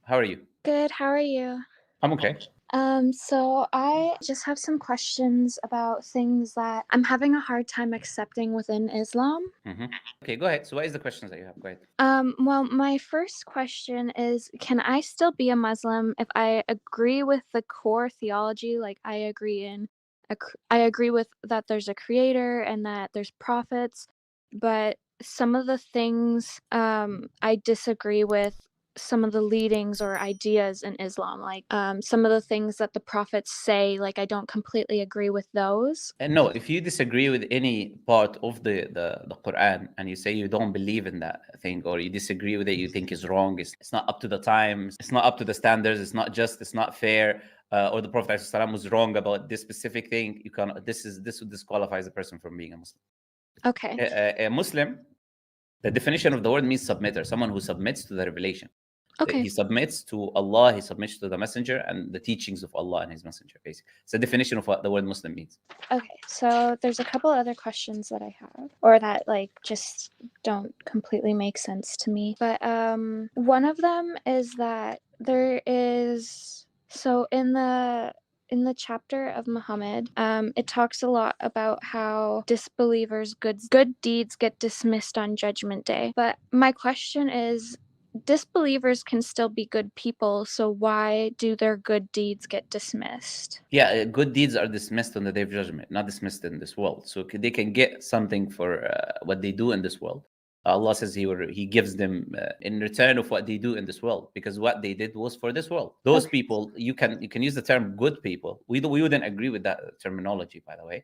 How are you? Good, how are you? I'm okay. So I just have some questions about things that I'm having a hard time accepting within Islam. hmm Okay, go ahead. So, what is the questions that you have? Go ahead. Well, my first question is, can I still be a Muslim if I agree with the core theology? Like I agree with that there's a creator and that there's prophets, but some of the things I disagree with some of the leadings or ideas in Islam, like some of the things that the prophets say, like I don't completely agree with those. And no, if you disagree with any part of the Quran and you say you don't believe in that thing or you disagree with it, you think is wrong, it's not up to the times, it's not up to the standards, it's not just, it's not fair, or the Prophet ﷺ was wrong about this specific thing, you can this would disqualify the person from being a Muslim. Okay. A Muslim, the definition of the word means submitter, someone who submits to the revelation. Okay. He submits to Allah, he submits to the messenger and the teachings of Allah and his messenger, basically. It's a definition of what the word Muslim means. Okay, so there's a couple other questions that I have, or that like just don't completely make sense to me. But one of them is that there is so in the chapter of Muhammad, it talks a lot about how disbelievers' good deeds get dismissed on Judgment Day. But my question is, disbelievers can still be good people, so why do their good deeds get dismissed? Yeah, good deeds are dismissed on the day of judgment, not dismissed in this world. So they can get something for what they do in this world. Allah says he gives them in return of what they do in this world, because what they did was for this world. Those people, you can use the term good people. We wouldn't agree with that terminology, by the way.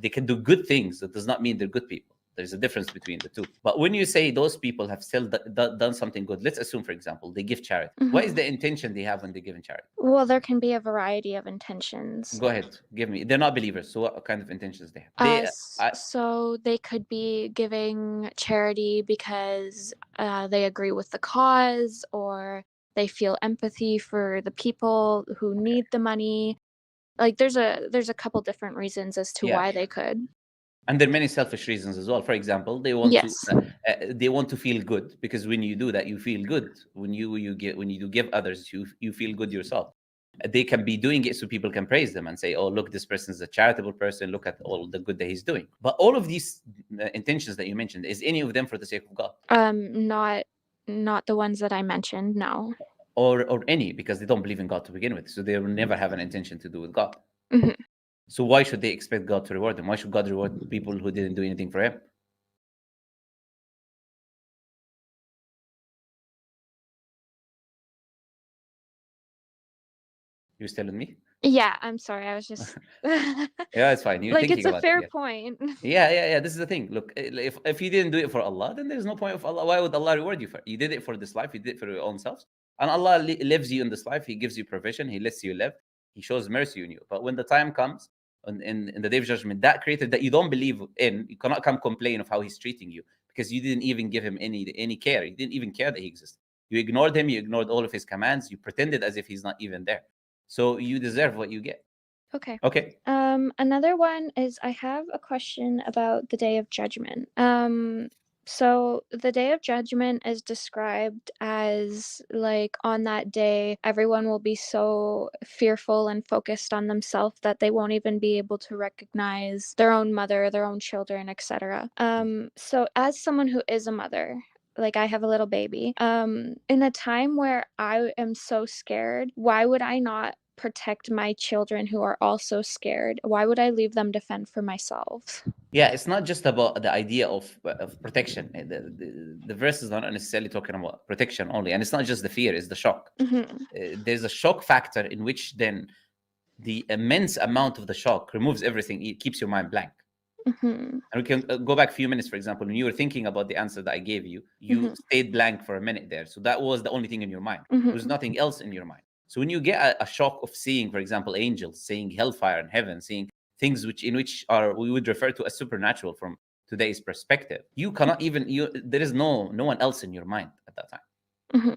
They can do good things. That does not mean they're good people. There's a difference between the two. But when you say those people have still done something good, let's assume, for example, they give charity. What is the intention they have when they give in charity? Well, there can be a variety of intentions. Go ahead, give me. They're not believers, so what kind of intentions they have? So they could be giving charity because they agree with the cause, or they feel empathy for the people who need the money. Like there's a couple different reasons as to why they could. And there are many selfish reasons as well. For example, they want to feel good, because when you do that, you feel good. When you give others, you feel good yourself. They can be doing it so people can praise them and say, "Oh, look, this person is a charitable person. Look at all the good that he's doing." But all of these intentions that you mentioned, is any of them for the sake of God? Not the ones that I mentioned. No. Or any, because they don't believe in God to begin with, so they will never have an intention to do with God. Mm-hmm. So why should they expect God to reward them? Why should God reward people who didn't do anything for him? You still with me? Yeah, I'm sorry. I was just Yeah, it's fine. You're like, thinking it's a about fair it. point. Yeah. This is the thing. Look, if you didn't do it for Allah, then there's no point of Allah. Why would Allah reward you for it? You did it for this life. You did it for your own selves. And Allah lives you in this life. He gives you provision. He lets you live. He shows mercy on you. But when the time comes, in the day of judgment, that creator that you don't believe in, you cannot come complain of how he's treating you, because you didn't even give him any care. You didn't even care that he existed. You ignored him. You ignored all of his commands. You pretended as if he's not even there. So you deserve what you get. Okay. Another one is, I have a question about the Day of Judgment. So the Day of Judgment is described as, like, on that day, everyone will be so fearful and focused on themselves that they won't even be able to recognize their own mother, their own children, etc. So as someone who is a mother, like I have a little baby, in a time where I am so scared, why would I not protect my children who are also scared? Why would I leave them to fend for myself? Yeah, it's not just about the idea of protection. The verse is not necessarily talking about protection only, and it's not just the fear; it's the shock. There's a shock factor in which then the immense amount of the shock removes everything. It keeps your mind blank. And we can go back a few minutes. For example, when you were thinking about the answer that I gave you, you stayed blank for a minute there. So that was the only thing in your mind. There was nothing else in your mind. So when you get a shock of seeing, for example, angels, seeing hellfire in heaven, seeing things we would refer to as supernatural from today's perspective, you cannot even, there is no one else in your mind at that time.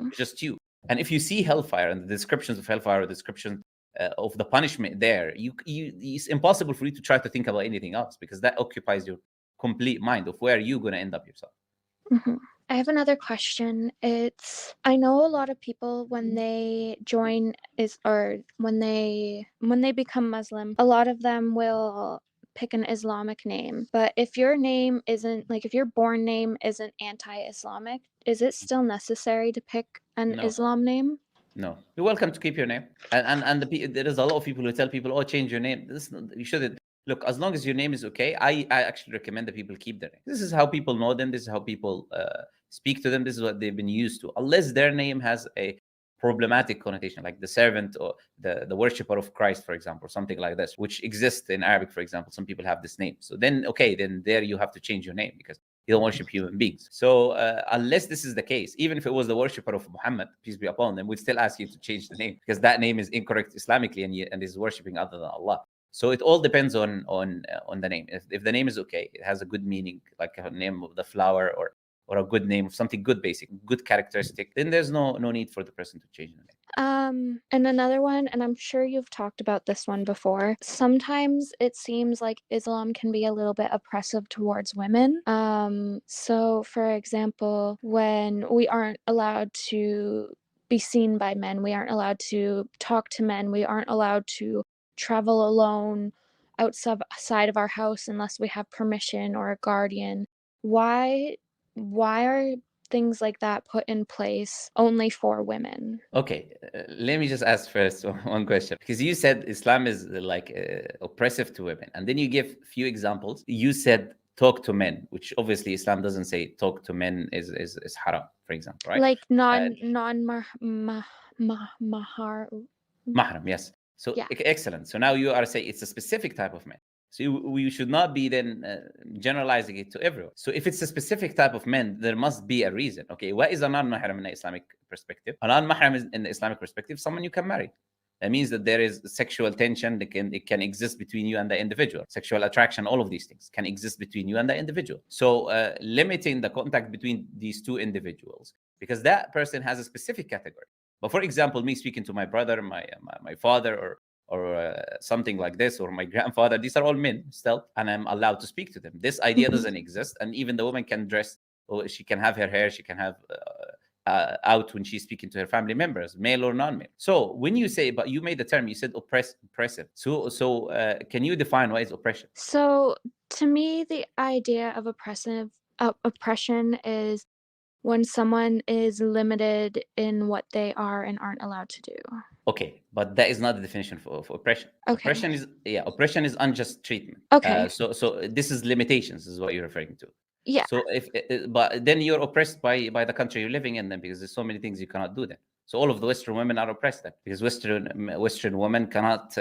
It's just you. And if you see hellfire and the descriptions of hellfire, or description of the punishment there, it's impossible for you to try to think about anything else, because that occupies your complete mind of where you're going to end up yourself. I have another question. I know a lot of people when they join when they become Muslim, a lot of them will pick an Islamic name. But if your name isn't if your born name isn't anti-Islamic, is it still necessary to pick an Islam name? No, you're welcome to keep your name. And there is a lot of people who tell people, "Oh, change your name." You shouldn't. Look, as long as your name is okay, I actually recommend that people keep their name. This is how people know them. This is how people speak to them. This is what they've been used to. Unless their name has a problematic connotation, like the servant or the worshipper of Christ, for example, something like this, which exists in Arabic, for example. Some people have this name. So then, okay, then there you have to change your name because you don't worship human beings. So unless this is the case, even if it was the worshipper of Muhammad, peace be upon them, we'd still ask you to change the name because that name is incorrect Islamically and is worshiping other than Allah. So it all depends on the name. If the name is okay, it has a good meaning, like a name of the flower or a good name of something good, basic, good characteristic, then there's no need for the person to change the name. And another one, and I'm sure you've talked about this one before, sometimes it seems like Islam can be a little bit oppressive towards women. So for example, when we aren't allowed to be seen by men, we aren't allowed to talk to men, we aren't allowed to travel alone outside of our house unless we have permission or a guardian. Why are things like that put in place only for women? Okay, let me just ask first one question, because you said Islam is oppressive to women, and then you give a few examples. You said talk to men, which obviously Islam doesn't say talk to men is haram, for example, right? Like mahar. Mahram, yes. So Yeah. excellent. So now you are saying it's a specific type of man. So we should not be then generalizing it to everyone. So if it's a specific type of men, there must be a reason. Okay, what is a non-mahram in the Islamic perspective? A non-mahram is, in the Islamic perspective, someone you can marry. That means that there is sexual tension that can exist between you and the individual. Sexual attraction, all of these things can exist between you and the individual. So limiting the contact between these two individuals, because that person has a specific category. But for example, me speaking to my brother, my father, or something like this, or my grandfather, these are all men still, and I'm allowed to speak to them. This idea doesn't exist, and even the woman can dress, or she can have her hair, she can have out when she's speaking to her family members, male or non-male. So when you say, but you made the term, you said oppressive. So can you define what is oppression? So to me, the idea of oppression is when someone is limited in what they are and aren't allowed to do. Okay, but that is not the definition for oppression. Okay. Oppression is unjust treatment. Okay. So this is limitations, is what you're referring to. Yeah. So but then you're oppressed by the country you're living in, then, because there's so many things you cannot do then. So all of the Western women are oppressed then, because Western women cannot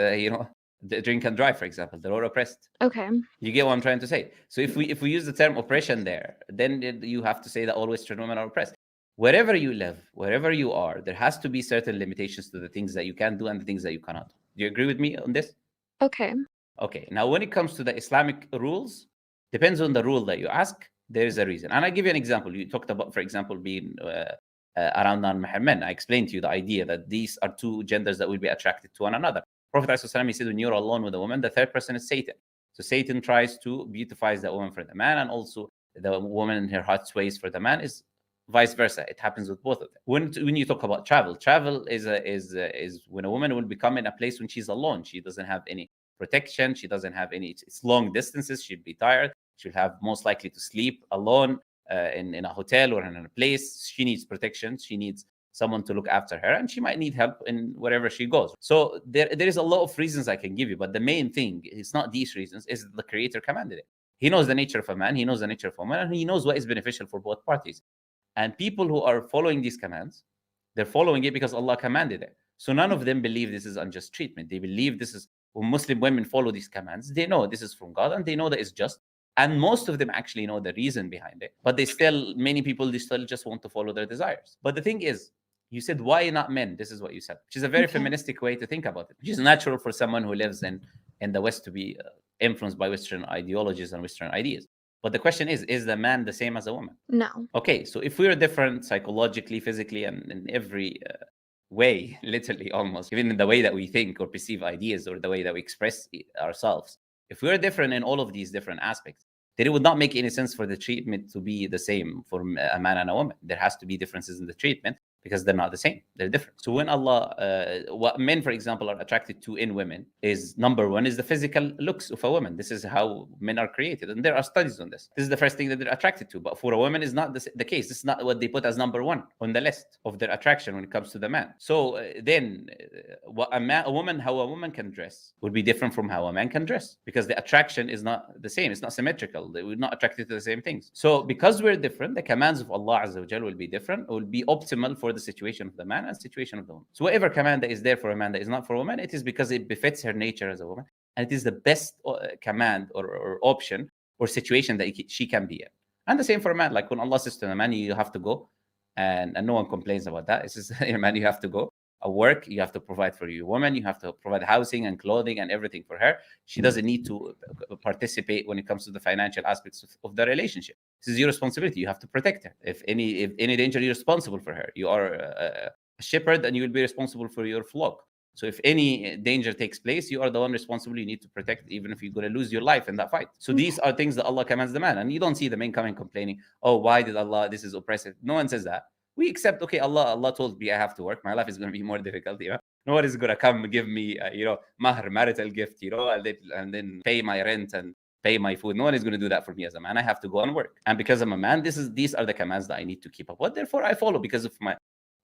drink and drive, for example. They're all oppressed. Okay. You get what I'm trying to say? So if we use the term oppression there, then you have to say that all Western women are oppressed. Wherever you live, wherever you are, there has to be certain limitations to the things that you can do and the things that you cannot do. Do you agree with me on this? Okay. Okay. Now, when it comes to the Islamic rules, depends on the rule that you ask. There is a reason. And I give you an example. You talked about, for example, being around non-mahram men. I explained to you the idea that these are two genders that will be attracted to one another. Prophet ﷺ, he said, when you're alone with a woman, the third person is Satan. So Satan tries to beautify the woman for the man, and also the woman in her heart sways for the man, is vice versa. It happens with both of them. When you talk about travel is when a woman will become in a place when she's alone. She doesn't have any protection. She doesn't have any. It's long distances. She'll be tired. She'll have most likely to sleep alone in a hotel or in a place. She needs protection. She needs someone to look after her, and she might need help in wherever she goes. So there is a lot of reasons I can give you, but the main thing is not these reasons, is the Creator commanded it. He knows the nature of a man, he knows the nature of a woman, and he knows what is beneficial for both parties. And people who are following these commands, they're following it because Allah commanded it. So none of them believe this is unjust treatment. They believe this is, when Muslim women follow these commands, they know this is from God and they know that it's just. And most of them actually know the reason behind it. But many people, they still just want to follow their desires. But the thing is, you said, why not men? This is what you said, which is a very feministic way to think about it, which is natural for someone who lives in the West to be influenced by Western ideologies and Western ideas. But the question is the man the same as a woman? No. Okay, so if we're different psychologically, physically, and in every way, literally almost, even in the way that we think or perceive ideas or the way that we express ourselves, if we're different in all of these different aspects, then it would not make any sense for the treatment to be the same for a man and a woman. There has to be differences in the treatment because they're not the same. They're different. So when Allah, what men, for example, are attracted to in women is, number one, is the physical looks of a woman. This is how men are created. And there are studies on this. This is the first thing that they're attracted to. But for a woman, is not the case. This is not what they put as number one on the list of their attraction when it comes to the man. So then what a woman, how a woman can dress would be different from how a man can dress, because the attraction is not the same. It's not symmetrical. We're not attracted to the same things. So because we're different, the commands of Allah Azza wa Jal will be different. It will be optimal for the situation of the man and situation of the woman. So whatever command that is there for a man that is not for a woman, it is because it befits her nature as a woman, and it is the best command or option or situation that she can be in. And the same for a man. Like when Allah says to a man, you have to go, and no one complains about that. It says, man, you have to go work, you have to provide for your woman, you have to provide housing and clothing and everything for her. She doesn't need to participate when it comes to the financial aspects of the relationship. This is your responsibility. You have to protect her. If any danger, you're responsible for her. You are a shepherd, and you will be responsible for your flock. So if any danger takes place, you are the one responsible. You need to protect, even if you're going to lose your life in that fight. So these are things that Allah commands the man. And you don't see the men coming complaining, oh, why did Allah, this is oppressive. No one says that. We accept, okay, Allah told me I have to work. My life is going to be more difficult. No one is going to come and give me, mahr, marital gift, and then pay my rent and pay my food. No one is going to do that for me as a man. I have to go and work. And because I'm a man, these are the commands that I need to keep up with. Therefore, I follow because of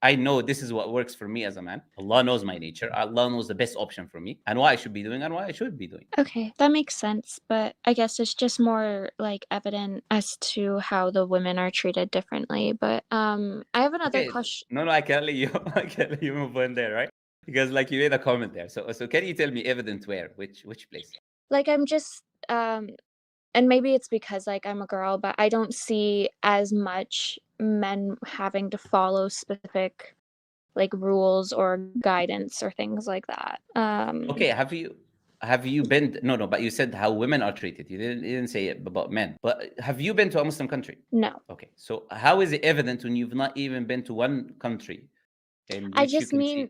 I know this is what works for me as a man. Allah knows my nature. Allah knows the best option for me and what I should be doing and what I should be doing. Okay, that makes sense. But I guess it's just more like evident as to how the women are treated differently. But I have another question. No, I can't let you. I can't let you move on there, right? Because like you made a comment there. So can you tell me evident where? Which place? Like I'm just and maybe it's because like I'm a girl, but I don't see as much men having to follow specific like rules or guidance or things like that. Okay, have you been but you said how women are treated. You didn't say it about men. But have you been to a Muslim country? No. Okay. So how is it evident when you've not even been to one country? I just mean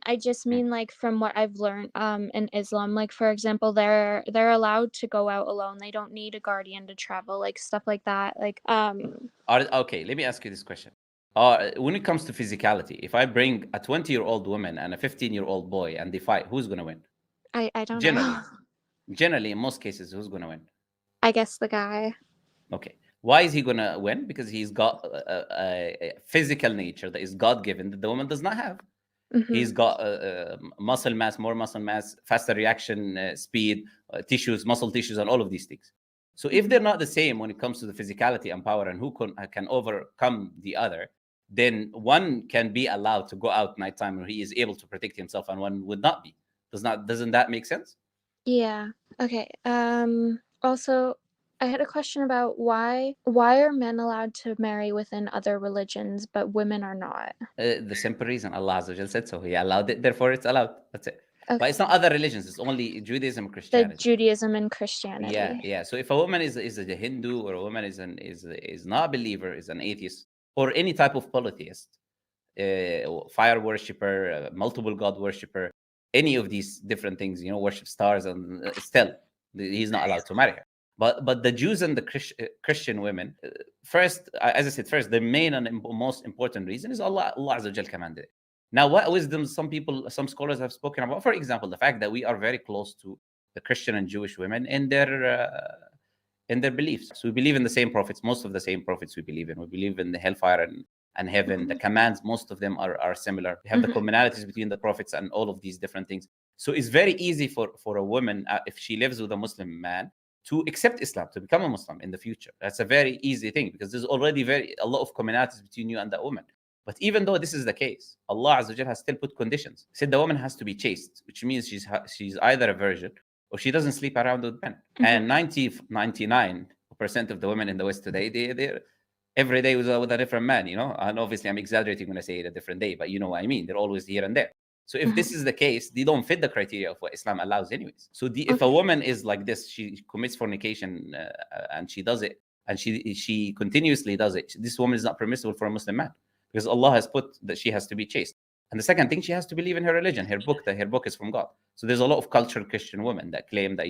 like from what I've learned in Islam, like for example, they're allowed to go out alone. They don't need a guardian to travel, like stuff like that. Like okay, let me ask you this question. When it comes to physicality, if I bring a 20-year-old woman and a 15-year-old boy and they fight, who's going to win? I don't know. Generally, in most cases, who's going to win? I guess the guy. Okay. Why is he going to win? Because he's got a physical nature that is God-given that the woman does not have. Mm-hmm. He's got more muscle mass, faster reaction speed, muscle tissues, and all of these things. So if they're not the same when it comes to the physicality and power and who can overcome the other, then one can be allowed to go out nighttime where he is able to protect himself and one would not be. Doesn't that make sense? Yeah. Okay. Also, I had a question about why are men allowed to marry within other religions but women are not? The simple reason Allah Azza wa Jal said so. He allowed it, therefore it's allowed. That's it. Okay. But it's not other religions. It's only Judaism and Christianity. The Judaism and Christianity. Yeah. So if a woman is a Hindu, or a woman is not a believer, is an atheist, or any type of polytheist, fire worshipper, multiple god worshipper, any of these different things, worship stars, and still he's not allowed to marry her. But the Jews and the Christian women, first, as I said, the main and most important reason is Allah Azza wa Jal commanded it. Now, what wisdom some scholars have spoken about, for example, the fact that we are very close to the Christian and Jewish women in their beliefs. So we believe in the same prophets, most of the same prophets we believe in. We believe in the hellfire and heaven. Mm-hmm. The commands, most of them are similar. We have the commonalities between the prophets and all of these different things. So it's very easy for a woman, if she lives with a Muslim man, to accept Islam, to become a Muslim in the future. That's a very easy thing because there's already a lot of commonalities between you and that woman. But even though this is the case, Allah Azza wa Jal has still put conditions. He said the woman has to be chaste, which means she's either a virgin or she doesn't sleep around with men. Mm-hmm. And 99% of the women in the West today, they're every day with a different man, And obviously I'm exaggerating when I say it a different day, but you know what I mean. They're always here and there. So if this is the case, they don't fit the criteria of what Islam allows anyways. So if a woman is like this, she commits fornication and she does it, and she continuously does it, this woman is not permissible for a Muslim man because Allah has put that she has to be chaste. And the second thing, she has to believe in her religion, her book is from God. So there's a lot of cultural Christian women that claim that,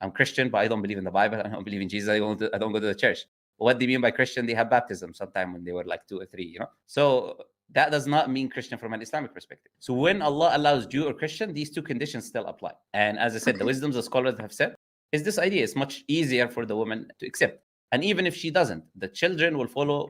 I'm Christian, but I don't believe in the Bible. I don't believe in Jesus. I don't go to the church. What they mean by Christian, they have baptism sometime when they were like 2 or 3, you know? So that does not mean Christian from an Islamic perspective. So when Allah allows Jew or Christian, these two conditions still apply. And as I said, the wisdoms of scholars have said is this idea is much easier for the woman to accept. And even if she doesn't, the children will follow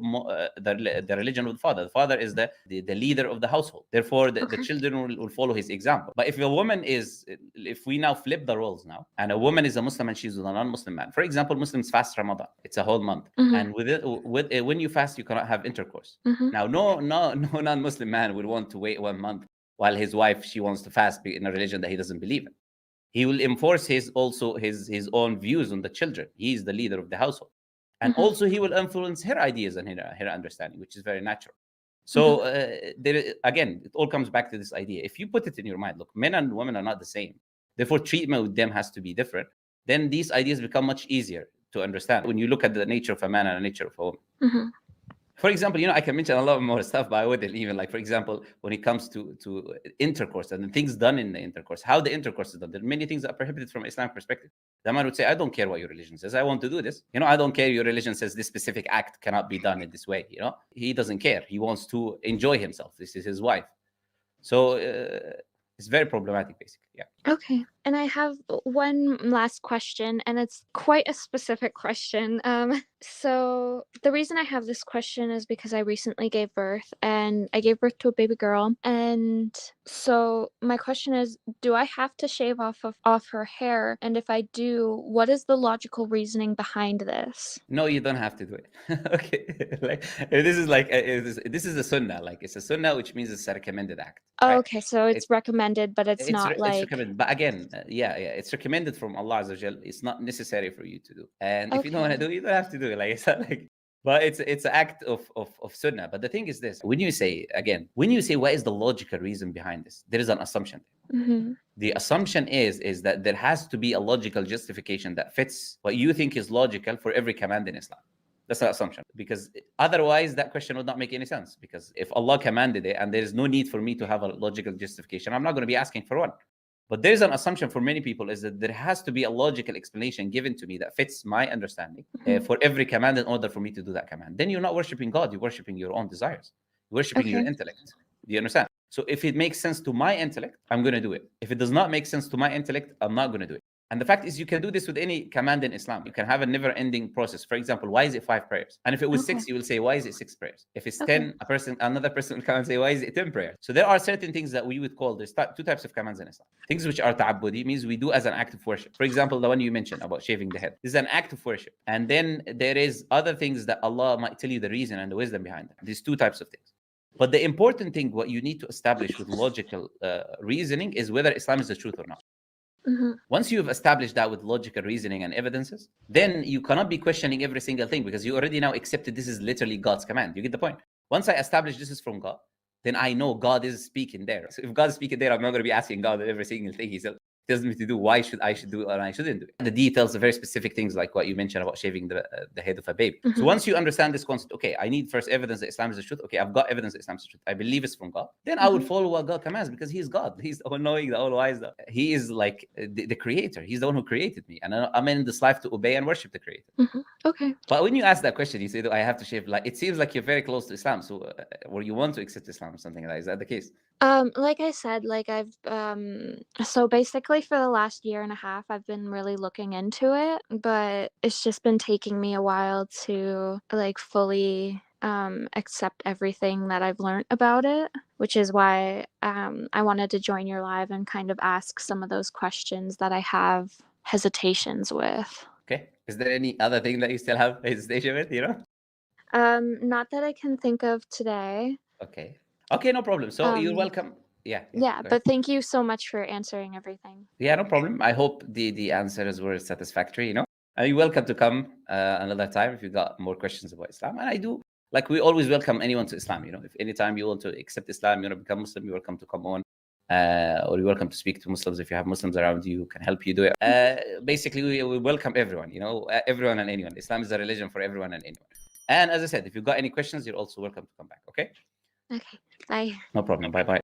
the religion of the father. The father is the leader of the household. Therefore, the children will follow his example. But if a woman is, if we now flip the roles now, and a woman is a Muslim and she's with a non-Muslim man. For example, Muslims fast Ramadan. It's a whole month. And when you fast, you cannot have intercourse. Now, no non-Muslim man would want to wait 1 month while his wife, she wants to fast in a religion that he doesn't believe in. He will enforce his own views on the children. He is the leader of the household. And also he will influence her ideas and her understanding, which is very natural. So again, it all comes back to this idea. If you put it in your mind, look, men and women are not the same. Therefore, treatment with them has to be different. Then these ideas become much easier to understand when you look at the nature of a man and the nature of a woman. For example, you know, I can mention a lot more stuff, but I wouldn't even, like, for example, when it comes to intercourse and the things done in the intercourse, how the intercourse is done. There are many things that are prohibited from an Islamic perspective. The man would say, I don't care what your religion says. I want to do this. You know, I don't care your religion says this specific act cannot be done in this way. You know, he doesn't care. He wants to enjoy himself. This is his wife. So it's very problematic, basically. Yeah. Okay. And I have one last question, and it's quite a specific question. So the reason I have this question is because I recently gave birth, and I gave birth to a baby girl. And so my question is, do I have to shave off her hair? And if I do, what is the logical reasoning behind this? No, you don't have to do it. Okay. This is a sunnah. Like, it's a sunnah, which means it's a recommended act. Right? Okay, so it's recommended, but it's not like... It's recommended. But again, it's recommended from Allah Azza wa Jal. It's not necessary for you to do. And if you don't want to do it, you don't have to do it. Like, it's not like... But it's an act of sunnah. But the thing is this: when you say what is the logical reason behind this, there is an assumption. The assumption is that there has to be a logical justification that fits what you think is logical for every command in Islam. That's an assumption, because otherwise that question would not make any sense. Because if Allah commanded it and there is no need for me to have a logical justification, I'm not going to be asking for one. But there's an assumption for many people is that there has to be a logical explanation given to me that fits my understanding for every command in order for me to do that command. Then you're not worshiping God, you're worshiping your own desires. You're worshiping your intellect. Do you understand? So if it makes sense to my intellect, I'm going to do it. If it does not make sense to my intellect, I'm not going to do it. And the fact is, you can do this with any command in Islam. You can have a never-ending process. For example, why is it 5 prayers? And if it was 6, you will say, why is it 6 prayers? If it's 10, another person will come and say, why is it 10 prayers? So there are certain things that we would call, there's 2 types of commands in Islam. Things which are ta'abbudi, means we do as an act of worship. For example, the one you mentioned about shaving the head. This is an act of worship. And then there is other things that Allah might tell you the reason and the wisdom behind them. These 2 types of things. But the important thing, what you need to establish with logical reasoning, is whether Islam is the truth or not. Once you've established that with logical reasoning and evidences, then you cannot be questioning every single thing, because you already now accepted this is literally God's command. You get the point? Once I establish this is from God, then I know God is speaking there. So if God is speaking there, I'm not going to be asking God every single thing He tells me to do. Why should I do it or I shouldn't do it? The details, the very specific things like what you mentioned about shaving the head of a baby. So once you understand this concept, okay, I need first evidence that Islam is the truth. Okay, I've got evidence that Islam is the truth. I believe it's from God. Then I would follow what God commands, because He's God. He's the all-knowing, the all-wise. He is like the creator. He's the one who created me. And I'm in this life to obey and worship the creator. Okay. But when you ask that question, you say, do I have to shave? Like, it seems like you're very close to Islam. So or you want to accept Islam or something like that. Is that the case? Like I said, like I've so basically for the last year and a half I've been really looking into it, but it's just been taking me a while to like fully accept everything that I've learned about it, which is why I wanted to join your live and kind of ask some of those questions that I have hesitations with. Okay. Is there any other thing that you still have hesitation with, you know? Not that I can think of today. Okay, no problem. So you're welcome. Yeah, but thank you so much for answering everything. Yeah, no problem. I hope the answers were satisfactory, you know. And you're welcome to come another time if you got more questions about Islam. And I do, like, we always welcome anyone to Islam, you know. If anytime you want to accept Islam, you want to become Muslim, you're welcome to come on. Or you're welcome to speak to Muslims. If you have Muslims around you, can help you do it. Basically, we welcome everyone, you know, everyone and anyone. Islam is a religion for everyone and anyone. And as I said, if you've got any questions, you're also welcome to come back, okay? Okay, bye. No problem. Bye-bye.